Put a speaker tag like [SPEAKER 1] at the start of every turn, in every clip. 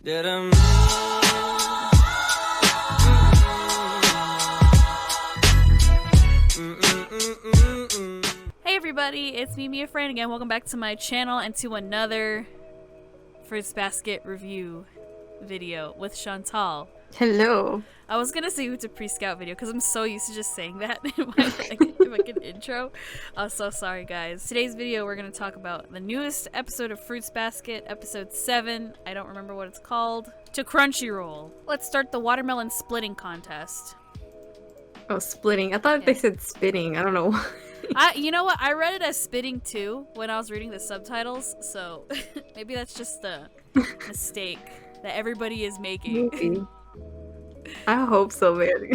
[SPEAKER 1] Hey everybody, it's me, MiaFran again. Welcome back to my channel and to another Fruits Basket review video with Chantal.
[SPEAKER 2] Hello.
[SPEAKER 1] I was gonna say it's a pre-scout video because I'm so used to just saying that in my intro. So sorry guys. Today's video we're gonna talk about the newest episode of Fruits Basket, episode 7. I don't remember what it's called. To Crunchyroll. Let's start the watermelon splitting contest.
[SPEAKER 2] Oh, splitting. I thought they said spitting. I don't know why.
[SPEAKER 1] You know what? I read it as spitting too when I was reading the subtitles, so maybe that's just a mistake that everybody is making.
[SPEAKER 2] Maybe. I hope so, man.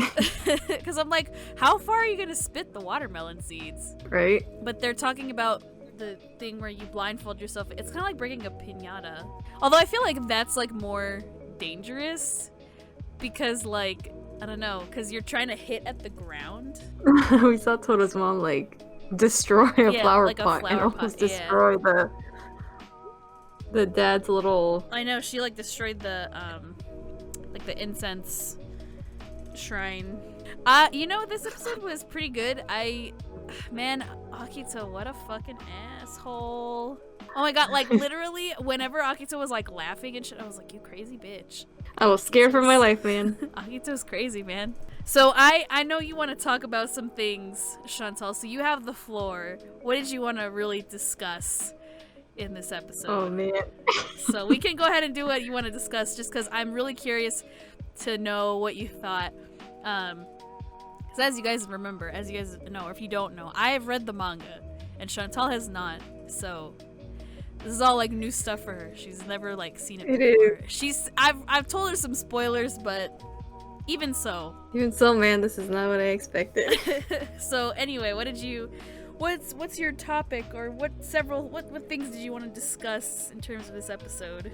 [SPEAKER 1] Because I'm like, how far are you gonna spit the watermelon seeds?
[SPEAKER 2] Right?
[SPEAKER 1] But they're talking about the thing where you blindfold yourself. It's kind of like breaking a piñata. Although I feel like that's like more dangerous because like, I don't know, because you're trying to hit at the ground.
[SPEAKER 2] We saw Toto's mom like destroy a flower
[SPEAKER 1] like
[SPEAKER 2] pot and almost destroy the dad's little.
[SPEAKER 1] I know, she like destroyed the incense shrine. You know, this episode was pretty good. Man, Akito, what a fucking asshole. Oh my god, like literally whenever Akito was like laughing and shit, I was like, you crazy bitch.
[SPEAKER 2] I was scared for my life, man.
[SPEAKER 1] Akito's crazy, man. So I know you want to talk about some things, Chantal, so you have the floor. What did you want to really discuss in this episode?
[SPEAKER 2] Oh man.
[SPEAKER 1] So we can go ahead and do what you want to discuss, just because I'm really curious to know what you thought. Because as you guys remember, as you guys know, or if you don't know, I have read the manga, and Chantal has not, so this is all like new stuff for her. She's never like seen it before. I've told her some spoilers, but even so,
[SPEAKER 2] man, this is not what I expected.
[SPEAKER 1] So anyway, what's your topic, or what things did you want to discuss in terms of this episode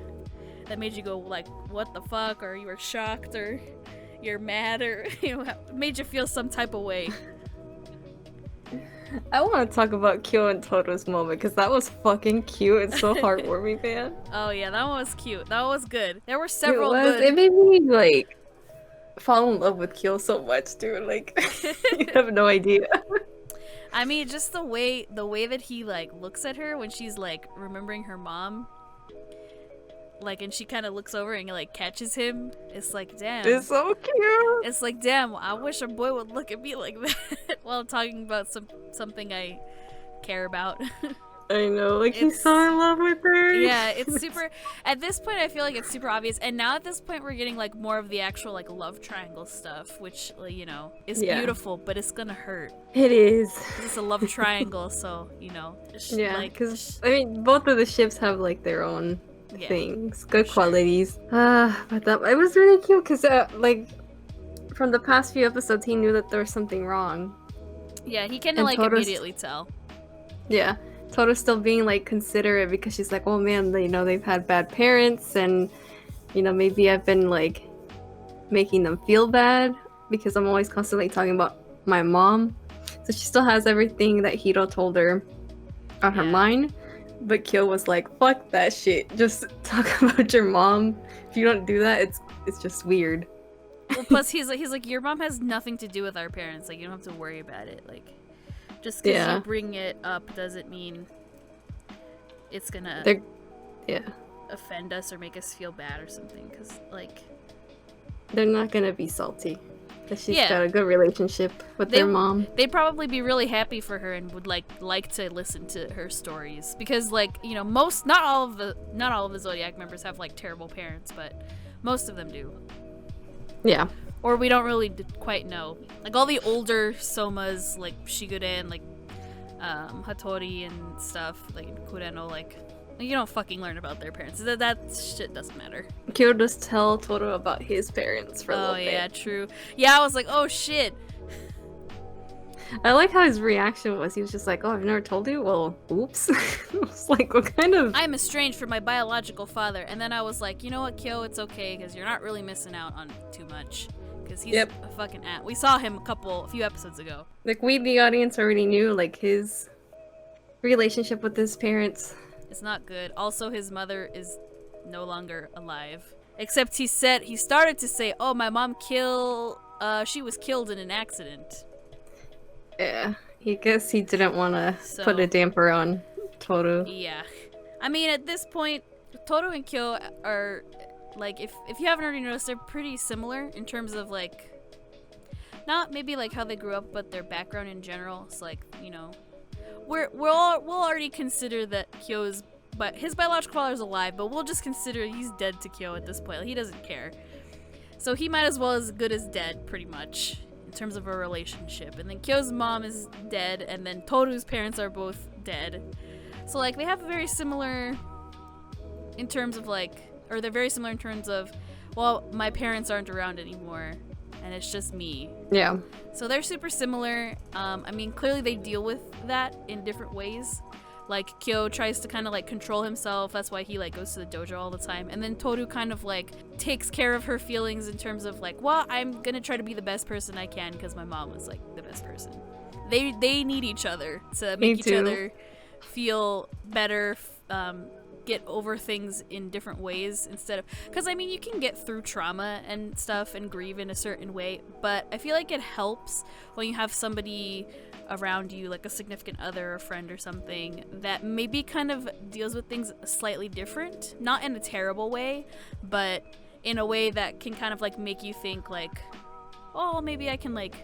[SPEAKER 1] that made you go like, what the fuck, or you were shocked, or you're mad, or made you feel some type of way?
[SPEAKER 2] I want to talk about Kyo and Toto's moment because that was fucking cute and so heartwarming, man.
[SPEAKER 1] Oh yeah, that one was cute. That one was good. There were several good.
[SPEAKER 2] It made me like fall in love with Kyo so much, dude. Like, you have no idea.
[SPEAKER 1] I mean, just the way that he like looks at her when she's like remembering her mom, like, and she kind of looks over and like catches him. It's like, damn.
[SPEAKER 2] It's so cute.
[SPEAKER 1] It's like, damn. I wish a boy would look at me like that while talking about something I care about.
[SPEAKER 2] I know, like he's so in love with her.
[SPEAKER 1] Yeah, it's super. At this point, I feel like it's super obvious, and now at this point, we're getting like more of the actual like love triangle stuff, which is beautiful, but it's gonna hurt.
[SPEAKER 2] It is.
[SPEAKER 1] It's a love triangle, so
[SPEAKER 2] yeah. Because I mean, both of the ships have like their own things, good qualities. But it was really cute because like from the past few episodes, he knew that there was something wrong.
[SPEAKER 1] Yeah, he can like immediately tell.
[SPEAKER 2] Yeah. Toto's still being like considerate because she's like, oh man, they've had bad parents, and maybe I've been like making them feel bad because I'm always constantly talking about my mom. So she still has everything that Hiro told her on her mind, but Kyo was like, fuck that shit, just talk about your mom. If you don't do that, it's just weird.
[SPEAKER 1] Well, plus he's like your mom has nothing to do with our parents, like you don't have to worry about it, like just because you bring it up doesn't mean it's gonna offend us or make us feel bad or something, because like
[SPEAKER 2] they're not gonna be salty because she's got a good relationship with their mom.
[SPEAKER 1] They'd probably be really happy for her and would like to listen to her stories, because like not all of the Zodiac members have like terrible parents, but most of them do. Yeah. Or we don't really quite know. Like all the older Somas, like Shigure and like Hattori and stuff, like Kureno, like you don't fucking learn about their parents. That shit doesn't matter.
[SPEAKER 2] Kyo just tell Toto about his parents for a little bit.
[SPEAKER 1] Oh yeah, true. Yeah, I was like, oh shit.
[SPEAKER 2] I like how his reaction was. He was just like, oh, I've never told you? Well, oops. I was like, what kind of...
[SPEAKER 1] I'm estranged from my biological father. And then I was like, you know what, Kyo, it's okay, because you're not really missing out on too much. Because he's a fucking we saw him a few episodes ago.
[SPEAKER 2] Like, we, the audience, already knew, like, his relationship with his parents.
[SPEAKER 1] It's not good. Also, his mother is no longer alive. Except he started to say, "Oh, my mom she was killed in an accident."
[SPEAKER 2] Yeah, he guess he didn't want to put a damper on Toru.
[SPEAKER 1] Yeah. I mean, at this point, Toru and Kyo are, like, if you haven't already noticed, they're pretty similar in terms of, like, not maybe, like, how they grew up, but their background in general. It's like, you know, we'll already consider that his biological father is alive, but we'll just consider he's dead to Kyo at this point. Like, he doesn't care. So he might as well as good as dead, pretty much, in terms of a relationship. And then Kyo's mom is dead, and then Toru's parents are both dead. So, like, they have very similar in terms of, like, or they're very similar in terms of, well, my parents aren't around anymore, and it's just me.
[SPEAKER 2] Yeah.
[SPEAKER 1] So they're super similar. I mean, clearly they deal with that in different ways. Like, Kyo tries to kind of, like, control himself. That's why he, like, goes to the dojo all the time. And then Toru kind of, like, takes care of her feelings in terms of, like, well, I'm gonna try to be the best person I can because my mom was, like, the best person. They need each other to make each other feel better, get over things in different ways instead of... Because, I mean, you can get through trauma and stuff and grieve in a certain way, but I feel like it helps when you have somebody around you, like a significant other, a friend or something, that maybe kind of deals with things slightly different. Not in a terrible way, but in a way that can kind of, like, make you think, like, oh, maybe I can, like,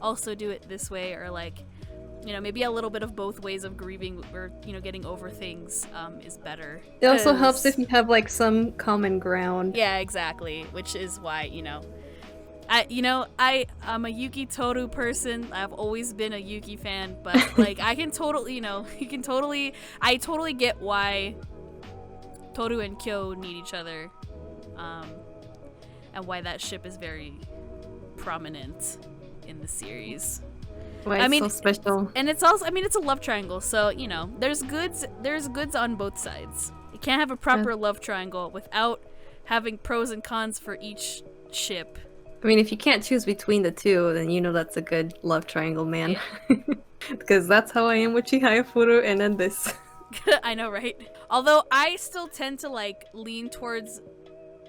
[SPEAKER 1] also do it this way, or, like, you know, maybe a little bit of both ways of grieving or, you know, getting over things is better.
[SPEAKER 2] It also helps if you have, like, some common ground.
[SPEAKER 1] Yeah, exactly. Which is why, you know, I'm a Yuki Toru person. I've always been a Yuki fan, but, like, I can totally, you know, I totally get why Toru and Kyo need each other, and why that ship is very prominent in the series.
[SPEAKER 2] Why it's so special.
[SPEAKER 1] And it's also, I mean, it's a love triangle, so, you know, there's goods on both sides. You can't have a proper love triangle without having pros and cons for each ship.
[SPEAKER 2] I mean, if you can't choose between the two, then you know that's a good love triangle, man. Yeah. Because that's how I am with Chihaya Furu and then this.
[SPEAKER 1] I know, right? Although I still tend to, like, lean towards,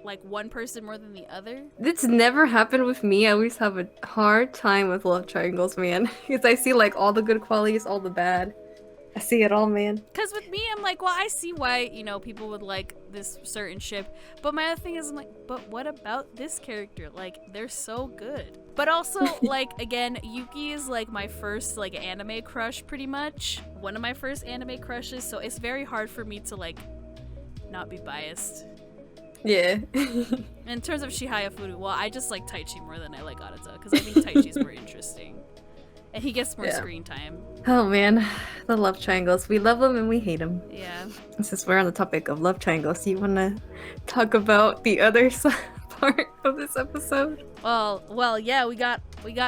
[SPEAKER 1] like, one person more than the other.
[SPEAKER 2] It's never happened with me. I always have a hard time with love triangles, man. Because I see, like, all the good qualities, all the bad. I see it all, man.
[SPEAKER 1] Because with me, I'm like, well, I see why, you know, people would like this certain ship. But my other thing is, I'm like, but what about this character? Like, they're so good. But also, like, again, Yuki is, like, my first, like, anime crush, pretty much. One of my first anime crushes. So it's very hard for me to, like, not be biased.
[SPEAKER 2] Yeah.
[SPEAKER 1] In terms of Chihaya Furu, well, I just like Taichi more than I like Arata. Because I think Taichi's more interesting. And he gets more screen time.
[SPEAKER 2] Oh man, the love triangles. We love them and we hate them.
[SPEAKER 1] Yeah.
[SPEAKER 2] Since we're on the topic of love triangles, do you want to talk about the other part of this episode?
[SPEAKER 1] Well, yeah, we got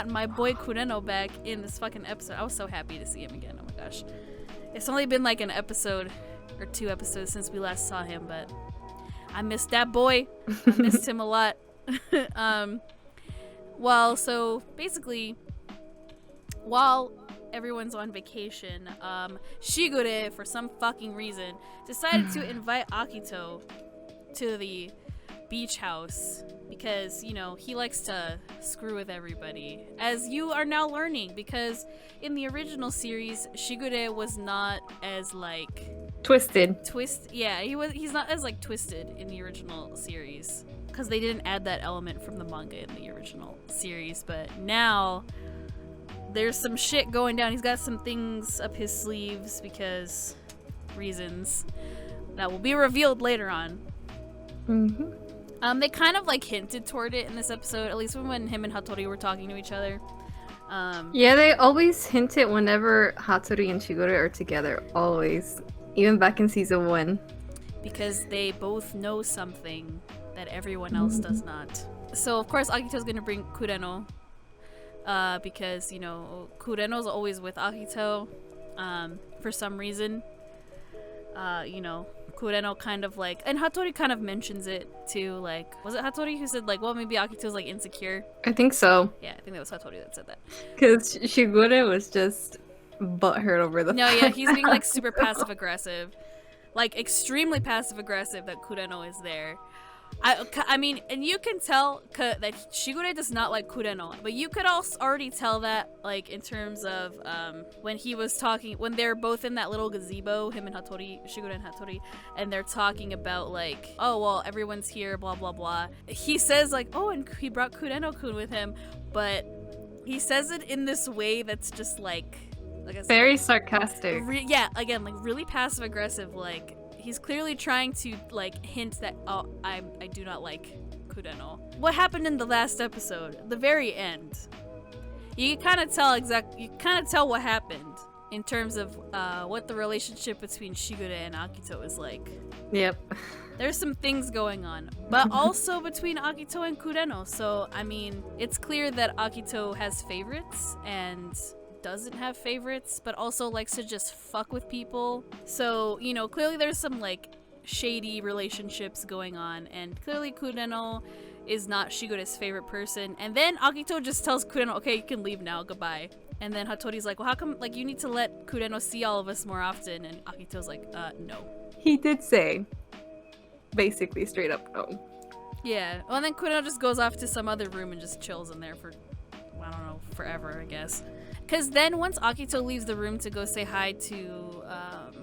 [SPEAKER 1] my boy Kureno back in this fucking episode. I was so happy to see him again. Oh my gosh. It's only been like an episode or 2 episodes since we last saw him, but I missed that boy. I missed him a lot. Well, so basically, while everyone's on vacation, Shigure, for some fucking reason, decided to invite Akito to the beach house because, you know, he likes to screw with everybody. As you are now learning, because in the original series, Shigure was not as, like...
[SPEAKER 2] Twisted.
[SPEAKER 1] Yeah, he's not as, like, twisted in the original series. Because they didn't add that element from the manga in the original series, but now... There's some shit going down. He's got some things up his sleeves because reasons that will be revealed later on. They kind of like hinted toward it in this episode, at least when him and Hattori were talking to each other.
[SPEAKER 2] Yeah, they always hint it whenever Hattori and Shigure are together. Always. Even back in season 1.
[SPEAKER 1] Because they both know something that everyone else does not. So, of course, Akito's gonna bring Kureno. Because, you know, Kureno's always with Akito, for some reason. You know, Kureno kind of like, and Hattori kind of mentions it too, like, was it Hattori who said, like, well, maybe Akito's, like, insecure?
[SPEAKER 2] I think so.
[SPEAKER 1] Yeah, I think that was Hattori that said that.
[SPEAKER 2] Because Shigure was just butthurt over the
[SPEAKER 1] No, yeah, he's being, like, super passive-aggressive. Like, extremely passive-aggressive that Kureno is there. I mean, and you can tell that Shigure does not like Kureno, but you could also already tell that, like, in terms of when he was talking, when they're both in that little gazebo, him and Hattori, Shigure and Hattori, and they're talking about, like, oh, well, everyone's here, blah, blah, blah. He says, like, oh, and he brought Kureno-kun with him, but he says it in this way that's just, like I said,
[SPEAKER 2] very sarcastic.
[SPEAKER 1] Yeah, again, like, really passive-aggressive, like, he's clearly trying to, like, hint that, oh, I do not like Kureno. What happened in the last episode, the very end, you kind of tell what happened in terms of what the relationship between Shigure and Akito is like.
[SPEAKER 2] Yep.
[SPEAKER 1] There's some things going on, but also between Akito and Kureno. So, I mean, it's clear that Akito has favorites and doesn't have favorites, but also likes to just fuck with people. So, you know, clearly there's some, like, shady relationships going on, and clearly Kureno is not Shigure's favorite person. And then Akito just tells Kureno, okay, you can leave now, goodbye. And then Hattori's like, well, how come, like, you need to let Kureno see all of us more often? And Akito's like, no.
[SPEAKER 2] He did say, basically, straight up no.
[SPEAKER 1] Yeah, well, and then Kureno just goes off to some other room and just chills in there for, I don't know, forever, I guess. Because then once Akito leaves the room to go say hi to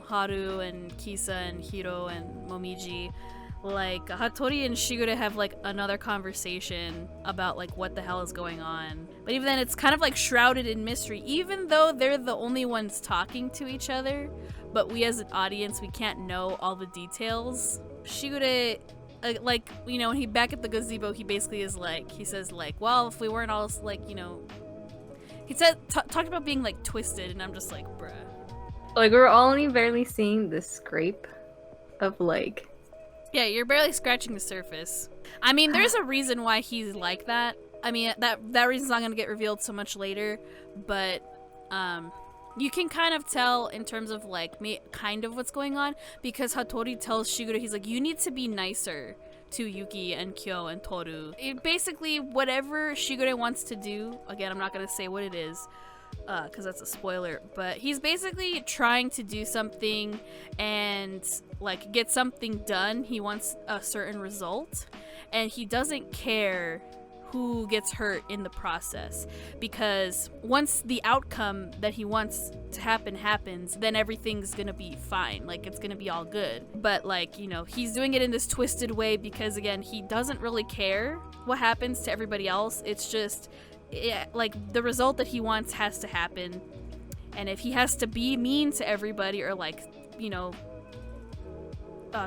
[SPEAKER 1] Haru and Kisa and Hiro and Momiji, like, Hattori and Shigure have, like, another conversation about, like, what the hell is going on. But even then, it's kind of, like, shrouded in mystery, even though they're the only ones talking to each other. But we as an audience, we can't know all the details. Shigure, like, you know, when he back at the gazebo, he basically is like, he says, like, well, if we weren't all, like, you know, he said, talked about being, like, twisted, and I'm just like, bruh.
[SPEAKER 2] Like, we're only barely seeing the scrape of, like...
[SPEAKER 1] Yeah, you're barely scratching the surface. I mean, there's a reason why he's like that. I mean, that reason's not gonna get revealed so much later, but, you can kind of tell in terms of, like, kind of what's going on, because Hattori tells Shigure, he's like, you need to be nicer to Yuki and Kyo and Toru. Basically, whatever Shigure wants to do, again, I'm not going to say what it is, because that's a spoiler, but he's basically trying to do something and, like, get something done. He wants a certain result, and he doesn't care who gets hurt in the process, because once the outcome that he wants to happen happens, then everything's gonna be fine, like, it's gonna be all good. But, like, you know, he's doing it in this twisted way because, again, he doesn't really care what happens to everybody else. It's just, yeah, like, the result that he wants has to happen, and if he has to be mean to everybody or, like, you know,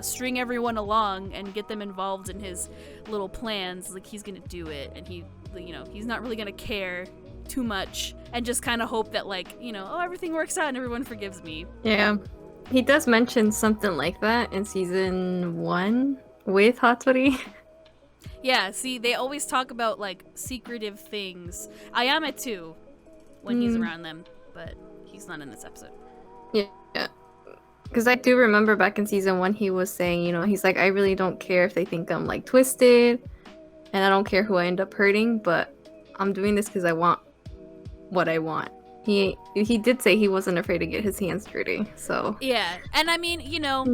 [SPEAKER 1] string everyone along and get them involved in his little plans, like, he's gonna do it, and he, you know, he's not really gonna care too much and just kind of hope that, like, you know, oh, everything works out and everyone forgives me.
[SPEAKER 2] Yeah, he does mention something like that in season 1 with Hattori.
[SPEAKER 1] Yeah, see, they always talk about, like, secretive things. Ayame too, when he's around them, but he's not in this episode.
[SPEAKER 2] Yeah. Because I do remember back in season 1, he was saying, you know, he's like, I really don't care if they think I'm, like, twisted, and I don't care who I end up hurting, but I'm doing this because I want what I want. He did say he wasn't afraid to get his hands dirty, so...
[SPEAKER 1] Yeah, and I mean, you know,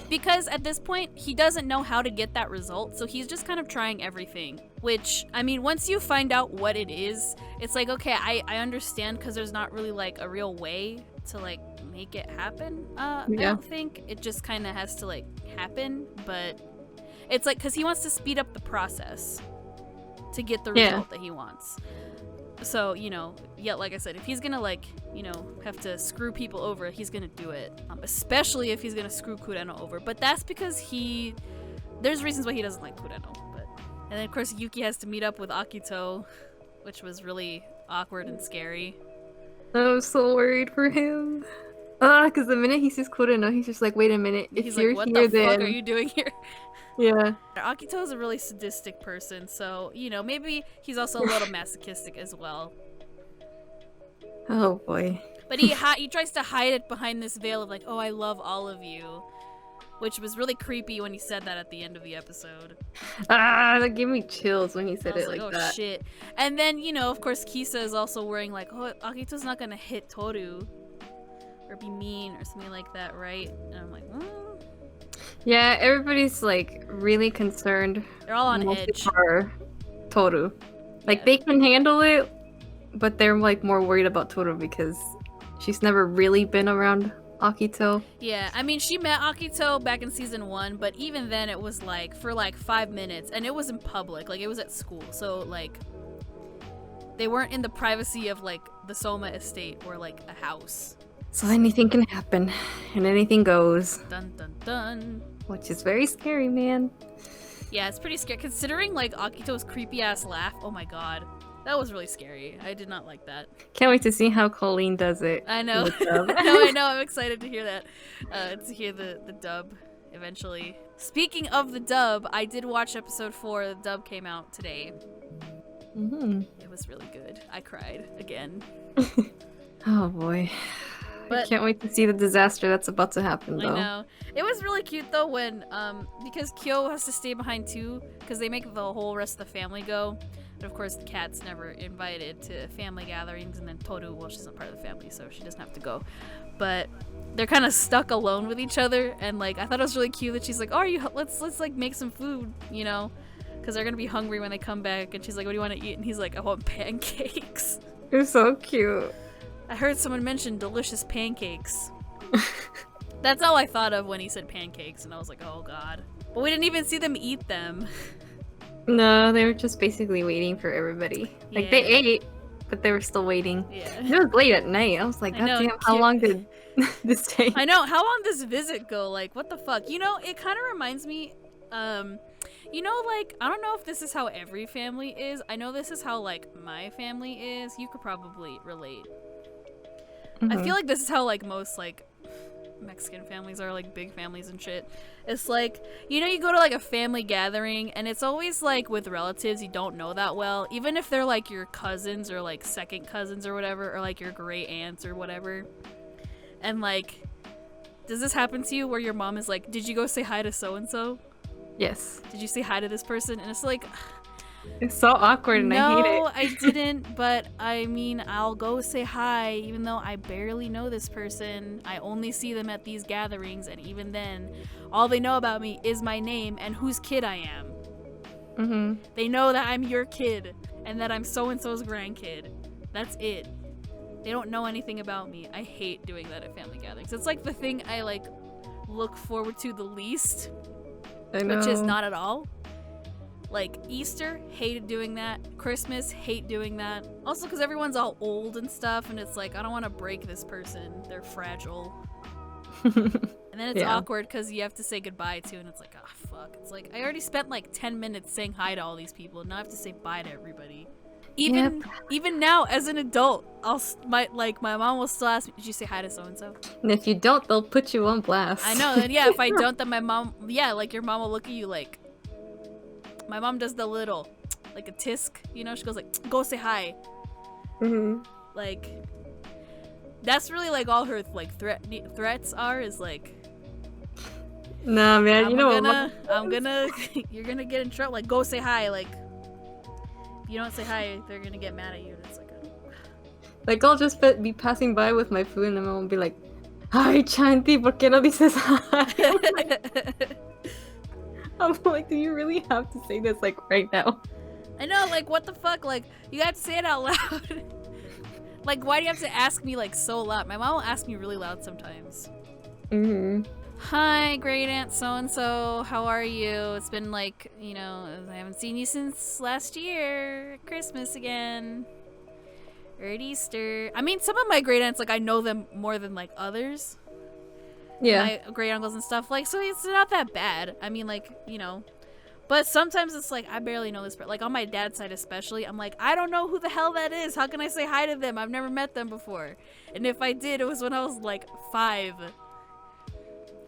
[SPEAKER 1] because at this point, he doesn't know how to get that result, so he's just kind of trying everything. Which, I mean, once you find out what it is, it's like, okay, I understand, because there's not really, like, a real way to, like, make it happen. I don't think. It just kind of has to, like, happen, but it's like, because he wants to speed up the process to get the result that he wants. So, you know, yeah, like I said, if he's gonna, like, you know, have to screw people over, he's gonna do it. Especially if he's gonna screw Kureno over. But that's because there's reasons why he doesn't like Kureno. And then, of course, Yuki has to meet up with Akito, which was really awkward and scary.
[SPEAKER 2] I was so worried for him. Because the minute he sees Kureno, he's just like, wait a minute, if
[SPEAKER 1] he's
[SPEAKER 2] you're
[SPEAKER 1] like, what
[SPEAKER 2] here,
[SPEAKER 1] the fuck are you doing here?
[SPEAKER 2] Yeah.
[SPEAKER 1] Akito is a really sadistic person, so, you know, maybe he's also a little masochistic as well.
[SPEAKER 2] Oh boy.
[SPEAKER 1] But he tries to hide it behind this veil of, like, oh, I love all of you. Which was really creepy when he said that at the end of the episode.
[SPEAKER 2] That gave me chills when he said it like
[SPEAKER 1] oh,
[SPEAKER 2] that.
[SPEAKER 1] Oh shit. And then, you know, of course, Kisa is also worrying, like, oh, Akito's not gonna hit Toru. Or be mean or something like that, right? And I'm like,
[SPEAKER 2] Yeah, everybody's like really concerned,
[SPEAKER 1] They're all on
[SPEAKER 2] mostly
[SPEAKER 1] edge.
[SPEAKER 2] for Toru. Like
[SPEAKER 1] Yeah.
[SPEAKER 2] they can handle it, but they're like more worried about Toru because she's never really been around Akito.
[SPEAKER 1] Yeah, I mean, she met Akito back in season 1, but even then it was like for like 5 minutes, and it was in public, like it was at school, so like they weren't in the privacy of like the Soma estate or like a house.
[SPEAKER 2] So anything can happen, and anything goes,
[SPEAKER 1] Dun dun dun.
[SPEAKER 2] which is very scary, man.
[SPEAKER 1] Yeah, it's pretty scary considering like Akito's creepy ass laugh. Oh my god, that was really scary. I did not like that.
[SPEAKER 2] Can't wait to see how Colleen does it.
[SPEAKER 1] I know.
[SPEAKER 2] in the dub.
[SPEAKER 1] I know. I'm excited to hear that. To hear the dub eventually. Speaking of the dub, I did watch episode 4. The dub came out today. It was really good. I cried again.
[SPEAKER 2] Oh boy.
[SPEAKER 1] But
[SPEAKER 2] I can't wait to see the disaster that's about to happen, though.
[SPEAKER 1] I know. It was really cute though when because Kyo has to stay behind too because they make the whole rest of the family go. But of course the cat's never invited to family gatherings, and then Toru, well, she's not part of the family, so she doesn't have to go. But they're kind of stuck alone with each other, and like I thought it was really cute that she's like, "Oh, let's like make some food, you know, because they're gonna be hungry when they come back." And she's like, "What do you want to eat?" And he's like, "I want pancakes."
[SPEAKER 2] You're so cute.
[SPEAKER 1] I heard someone mention delicious pancakes. That's all I thought of when he said pancakes, and I was like, oh god. But we didn't even see them eat them.
[SPEAKER 2] No, they were just basically waiting for everybody. Like, they
[SPEAKER 1] Yeah.
[SPEAKER 2] ate, but they were still waiting.
[SPEAKER 1] Yeah.
[SPEAKER 2] It was late at night. I was like,
[SPEAKER 1] I
[SPEAKER 2] God
[SPEAKER 1] know,
[SPEAKER 2] damn, how
[SPEAKER 1] cute.
[SPEAKER 2] long did this take?
[SPEAKER 1] I know, how long does this visit go? Like, what the fuck? You know, it kind of reminds me, you know, like, I don't know if this is how every family is. I know this is how, like, my family is. You could probably relate. I feel like this is how, like, most, like, Mexican families are, like, big families and shit. It's like, you know, you go to like a family gathering and it's always like with relatives you don't know that well, even if they're like your cousins or like second cousins or whatever, or like your great aunts or whatever. And like, does this happen to you where your mom is like, did you go say hi to so and so?
[SPEAKER 2] Yes.
[SPEAKER 1] Did you say hi to this person? And it's like,
[SPEAKER 2] It's so awkward and I hate it.
[SPEAKER 1] no, I didn't, but I mean, I'll go say hi, even though I barely know this person. I only see them at these gatherings, and even then, all they know about me is my name and whose kid I am. They know that I'm your kid, and that I'm so-and-so's grandkid. That's it. They don't know anything about me. I hate doing that at family gatherings. It's like the thing I, like, look forward to the least,
[SPEAKER 2] I know.
[SPEAKER 1] which is not at all. Like, Easter, hated doing that. Christmas, hate doing that. Also because everyone's all old and stuff, and it's like, I don't want to break this person. They're fragile. And then it's awkward because you have to say goodbye to, and it's like, oh, fuck. It's like, I already spent like 10 minutes saying hi to all these people, and now I have to say bye to everybody. Even now, as an adult, my mom will still ask me, did you say hi to so-and-so?
[SPEAKER 2] And if you don't, they'll put you on blast.
[SPEAKER 1] I know, and yeah, if I don't, then my mom, like your mom will look at you like, my mom does the little, like a tisk, you know? She goes like, go say hi. Like, that's really like all her like threats are, is like,
[SPEAKER 2] nah, man, you know
[SPEAKER 1] I'm gonna, you're gonna get in trouble. Like, go say hi. Like, if you don't say hi, they're gonna get mad at you. And it's like,
[SPEAKER 2] like, I'll just be passing by with my food and my mom will be like, hi, Chanti, ¿por qué no dices hi? I'm like, do you really have to say this, like, right now?
[SPEAKER 1] I know, like, what the fuck? Like, you have to say it out loud. Like, why do you have to ask me, like, so loud? My mom will ask me really loud sometimes. Hi, great aunt so-and-so. How are you? It's been, like, you know, I haven't seen you since last year. Christmas again. Or at Easter. I mean, some of my great aunts, like, I know them more than, like, others.
[SPEAKER 2] Yeah.
[SPEAKER 1] My great uncles and stuff, like, so it's not that bad. I mean, like, you know, but sometimes it's like I barely know this, like on my dad's side especially, I'm like, I don't know who the hell that is. How can I say hi to them? I've never met them before, and if I did, it was when I was like 5.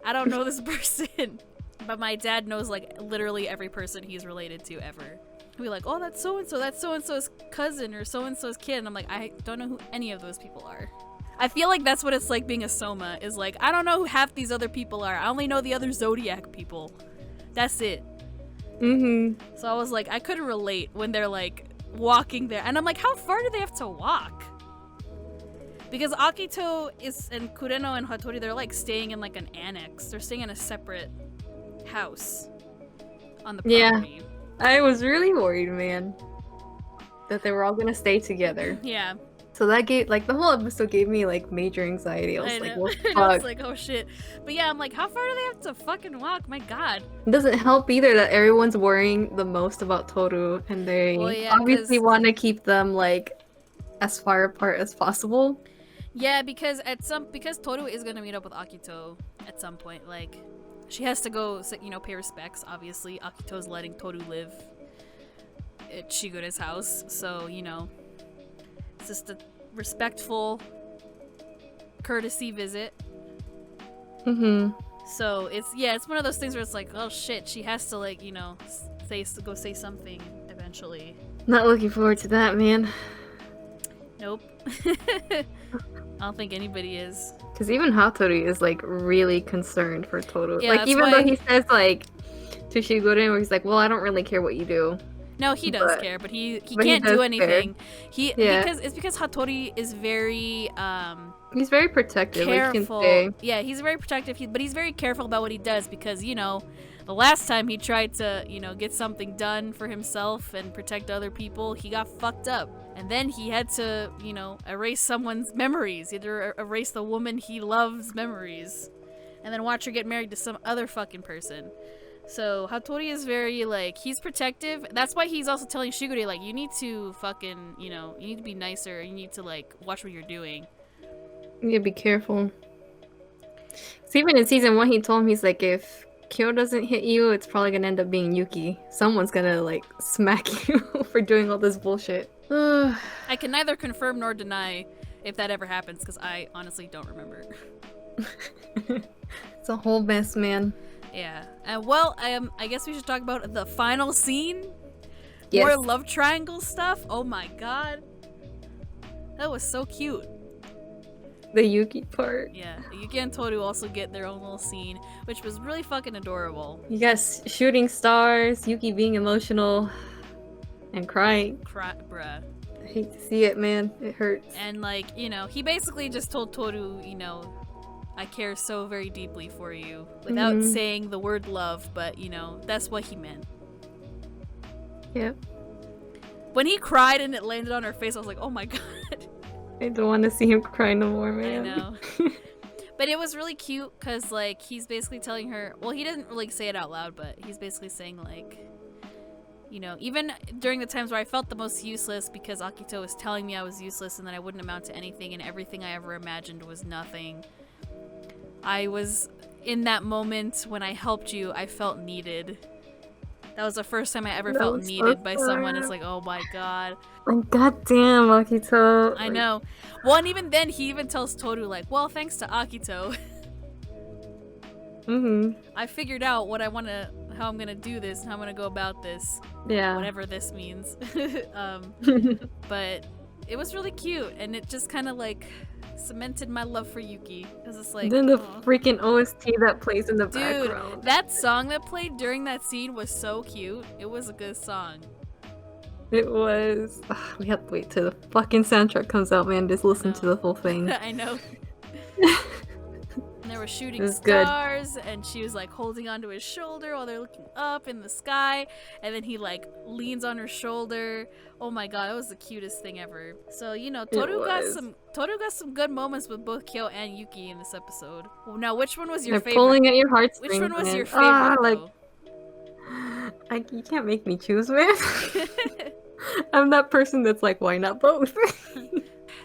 [SPEAKER 1] I don't know this person, but my dad knows like literally every person he's related to ever. He'll be like, oh, that's so and so's cousin or so and so's kid, and I'm like, I don't know who any of those people are. I feel like that's what it's like being a Soma, is like, I don't know who half these other people are. I only know the other Zodiac people. That's it. So I was like, I couldn't relate when they're like walking there. And I'm like, how far do they have to walk? Because Akito and Kureno and Hattori, they're like staying in like an annex. They're staying in a separate house on the
[SPEAKER 2] Yeah.
[SPEAKER 1] property.
[SPEAKER 2] I was really worried, man, that they were all gonna stay together.
[SPEAKER 1] Yeah.
[SPEAKER 2] So that gave, like, the whole episode gave me, like, major anxiety. I was like,
[SPEAKER 1] know.
[SPEAKER 2] what the
[SPEAKER 1] And I was
[SPEAKER 2] fuck?
[SPEAKER 1] like, oh shit. But yeah, I'm like, how far do they have to fucking walk? My god.
[SPEAKER 2] It doesn't help either that everyone's worrying the most about Toru, and they
[SPEAKER 1] Well, yeah,
[SPEAKER 2] obviously
[SPEAKER 1] 'cause-
[SPEAKER 2] want to keep them, like, as far apart as possible.
[SPEAKER 1] Yeah, because Toru is gonna meet up with Akito at some point. Like, she has to go, you know, pay respects. Obviously, Akito's letting Toru live at Shigure's house, so you know, it's just a respectful courtesy visit.
[SPEAKER 2] Mm-hmm.
[SPEAKER 1] So it's one of those things where it's like, oh shit, she has to, like, you know, go say something eventually.
[SPEAKER 2] Not looking forward to that, man.
[SPEAKER 1] Nope. I don't think anybody is.
[SPEAKER 2] Because even Hattori is, like, really concerned for Toru.
[SPEAKER 1] Yeah,
[SPEAKER 2] like,
[SPEAKER 1] that's
[SPEAKER 2] even
[SPEAKER 1] why-
[SPEAKER 2] though he says, like, to Shigure, where he's like, well, I don't really care what you do.
[SPEAKER 1] No, he does
[SPEAKER 2] But-
[SPEAKER 1] care, but he
[SPEAKER 2] but he
[SPEAKER 1] can't
[SPEAKER 2] does
[SPEAKER 1] do
[SPEAKER 2] care.
[SPEAKER 1] anything.
[SPEAKER 2] Yeah.
[SPEAKER 1] Because Hattori is very
[SPEAKER 2] He's very protective.
[SPEAKER 1] careful.
[SPEAKER 2] Like, you can
[SPEAKER 1] Yeah, he's very protective, but he's very careful about what he does because, you know, the last time he tried to, you know, get something done for himself and protect other people, he got fucked up. And then he had to, you know, erase someone's memories. He had to erase the woman he loves' memories. And then watch her get married to some other fucking person. So Hattori is very, like, he's protective. That's why he's also telling Shigure, like, you need to fucking, you know, you need to be nicer. You need to, like, watch what you're doing.
[SPEAKER 2] You need to be careful. So even in season 1, he told him, he's like, if Kyo doesn't hit you, it's probably gonna end up being Yuki. Someone's gonna, like, smack you for doing all this bullshit.
[SPEAKER 1] I can neither confirm nor deny if that ever happens, because I honestly don't remember.
[SPEAKER 2] It's a whole mess, man.
[SPEAKER 1] Yeah. Well, I guess we should talk about the final scene.
[SPEAKER 2] Yes.
[SPEAKER 1] More love triangle stuff. Oh my god. That was so cute.
[SPEAKER 2] The Yuki part.
[SPEAKER 1] Yeah. Yuki and Toru also get their own little scene, which was really fucking adorable.
[SPEAKER 2] You got shooting stars, Yuki being emotional and crying.
[SPEAKER 1] Bruh.
[SPEAKER 2] I hate to see it, man. It hurts.
[SPEAKER 1] And, like, you know, he basically just told Toru, you know, I care so very deeply for you, without saying the word love, but, you know, that's what he meant.
[SPEAKER 2] Yep.
[SPEAKER 1] When he cried and it landed on her face, I was like, oh my god.
[SPEAKER 2] I don't want to see him cry no more, man.
[SPEAKER 1] I know. But it was really cute because, like, he's basically telling her, well, he didn't really say it out loud, but he's basically saying, like, you know, even during the times where I felt the most useless because Akito was telling me I was useless and that I wouldn't amount to anything and everything I ever imagined was nothing, I was in that moment when I helped you, I felt needed. That was the first time I ever
[SPEAKER 2] That
[SPEAKER 1] felt
[SPEAKER 2] was so
[SPEAKER 1] needed by someone.
[SPEAKER 2] sad.
[SPEAKER 1] It's like, oh my god.
[SPEAKER 2] Like, goddamn, Akito.
[SPEAKER 1] I know. Well, and even then, he even tells Toru, like, well, thanks to Akito, I figured out what I want to, how I'm gonna do this and how I'm gonna go about this.
[SPEAKER 2] Yeah.
[SPEAKER 1] Whatever this means. But it was really cute, and it just kind of, like, cemented my love for Yuki. Because it's like,
[SPEAKER 2] Then the
[SPEAKER 1] aw.
[SPEAKER 2] freaking OST that plays in the
[SPEAKER 1] Dude,
[SPEAKER 2] background.
[SPEAKER 1] that song that played during that scene was so cute. It was a good song.
[SPEAKER 2] It was. Ugh, we have to wait till the fucking soundtrack comes out, man. Just listen to the whole thing.
[SPEAKER 1] I know. And they were shooting
[SPEAKER 2] was good.
[SPEAKER 1] stars, and she was, like, holding onto his shoulder while they're looking up in the sky, and then he, like, leans on her shoulder. Oh my god, it was the cutest thing ever. So, you know, Toru got some good moments with both Kyo and Yuki in this episode. Now, which one was your
[SPEAKER 2] They're
[SPEAKER 1] favorite?
[SPEAKER 2] pulling at your heartstrings.
[SPEAKER 1] Which one was
[SPEAKER 2] man.
[SPEAKER 1] your favorite?
[SPEAKER 2] Like,
[SPEAKER 1] though?
[SPEAKER 2] you can't make me choose, man. I'm that person that's like, why not both?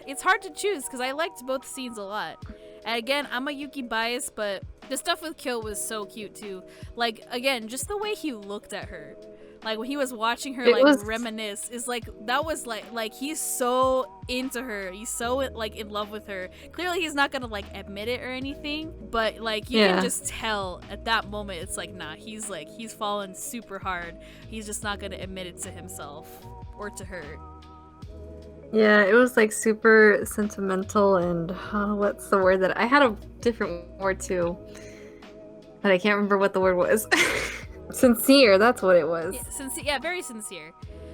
[SPEAKER 1] It's hard to choose because I liked both scenes a lot. And again, I'm a Yuki bias, but the stuff with Kyo was so cute too. Like, again, just the way he looked at her. Like, when he was watching her, like, reminisce, is like, that was like he's so into her. He's so, like, in love with her. Clearly, he's not gonna, like, admit it or anything, but, like, you can just tell at that moment, it's like, nah, he's fallen super hard. He's just not gonna admit it to himself or to her.
[SPEAKER 2] Yeah, it was like super sentimental and what's the word that I had a different word too, but I can't remember what the word was. Sincere, that's what it was.
[SPEAKER 1] Yeah, sincere, very sincere.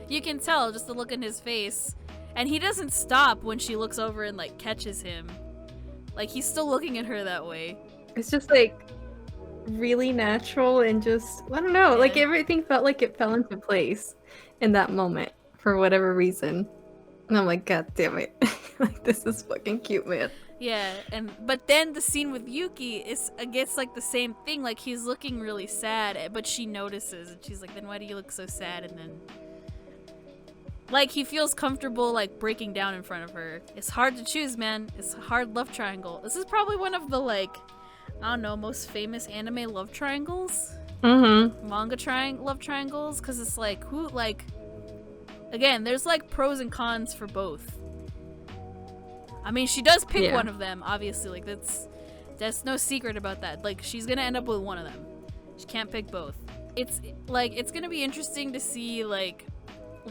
[SPEAKER 1] You can tell just the look in his face, and he doesn't stop when she looks over and, like, catches him. Like, he's still looking at her that way.
[SPEAKER 2] It's just like really natural and just, I don't know, like
[SPEAKER 1] Yeah.
[SPEAKER 2] everything felt like it fell into place in that moment for whatever reason. And I'm like, God damn it. Like, this is fucking cute, man.
[SPEAKER 1] Yeah, but then the scene with Yuki is against like the same thing. Like he's looking really sad, but she notices and she's like, "Then why do you look so sad?" And then like he feels comfortable like breaking down in front of her. It's hard to choose, man. It's a hard love triangle. This is probably one of the like, I don't know, most famous anime love triangles.
[SPEAKER 2] Mm-hmm.
[SPEAKER 1] Manga love triangles, because it's like who like again, there's like pros and cons for both. I mean, she does pick one of them, obviously. Like that's no secret about that. Like she's gonna end up with one of them. She can't pick both. It's like it's gonna be interesting to see like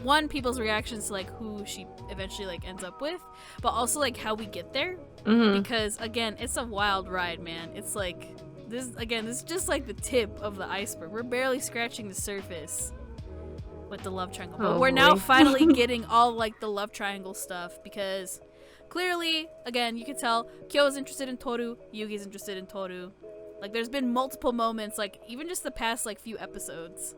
[SPEAKER 1] one, people's reactions to like who she eventually like ends up with, but also like how we get there. Because again, it's a wild ride, man. It's like this is just like the tip of the iceberg. We're barely scratching the surface with the love triangle, but we're now finally getting all like the love triangle stuff, because clearly, again, you can tell Kyo is interested in Toru, Yuki's interested in Toru. Like there's been multiple moments, like even just the past like few episodes,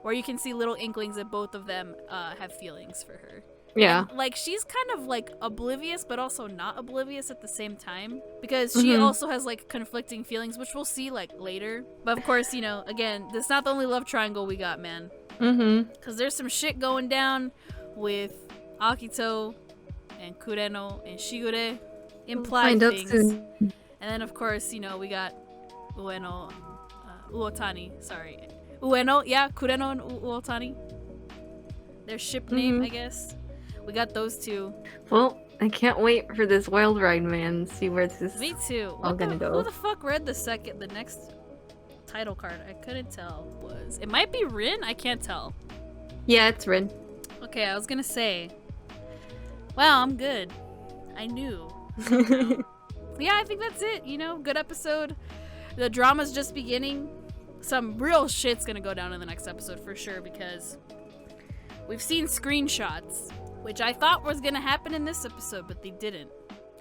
[SPEAKER 1] where you can see little inklings that both of them have feelings for her.
[SPEAKER 2] Yeah.
[SPEAKER 1] And, like she's kind of like oblivious, but also not oblivious at the same time, because she also has like conflicting feelings, which we'll see like later. But of course, you know, again, this is not the only love triangle we got, man. Because there's some shit going down with Akito and Kureno and Shigure, implied things. And then of course, you know, we got Ueno, Uotani, sorry. Ueno, yeah, Kureno and Uotani. Their ship name, I guess. We got those two.
[SPEAKER 2] Well, I can't wait for this wild ride, man. See where this is
[SPEAKER 1] Me too.
[SPEAKER 2] all gonna go.
[SPEAKER 1] Who the fuck read the next title card? I couldn't tell. It might be Rin? I can't tell.
[SPEAKER 2] Yeah, it's Rin.
[SPEAKER 1] Okay, I was gonna say, wow, I'm good. I knew. Yeah, I think that's it. You know, good episode. The drama's just beginning. Some real shit's gonna go down in the next episode for sure, because we've seen screenshots, which I thought was gonna happen in this episode, but they didn't.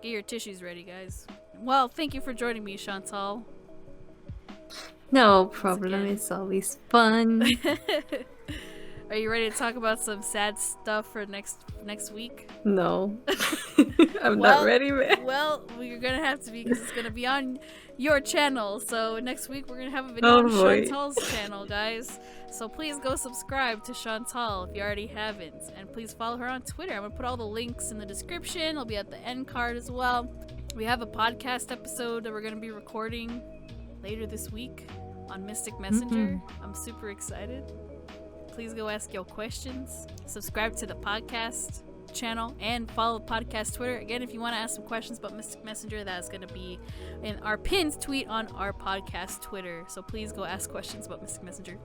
[SPEAKER 1] Get your tissues ready, guys. Well, thank you for joining me, Chantal.
[SPEAKER 2] No problem. It's always fun.
[SPEAKER 1] Are you ready to talk about some sad stuff for next week?
[SPEAKER 2] No. I'm not ready, man.
[SPEAKER 1] Well, you're gonna have to be, because it's gonna be on your channel. So next week we're gonna have a video on Chantal's channel, guys. So please go subscribe to Chantal if you already haven't, and please follow her on Twitter. I'm gonna put all the links in the description. It'll be at the end card as well. We have a podcast episode that we're gonna be recording later this week on Mystic Messenger. I'm super excited. Please go ask your questions. Subscribe to the podcast channel and follow the podcast Twitter. Again, if you want to ask some questions about Mystic Messenger, that's going to be in our pinned tweet on our podcast Twitter. So please go ask questions about Mystic Messenger,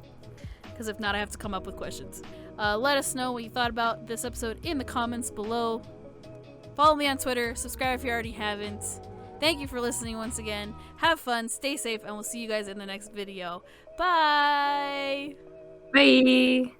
[SPEAKER 1] because if not, I have to come up with questions. Let us know what you thought about this episode in the comments below. Follow me on Twitter. Subscribe if you already haven't. Thank you for listening once again. Have fun, stay safe, and we'll see you guys in the next video. Bye!
[SPEAKER 2] Bye!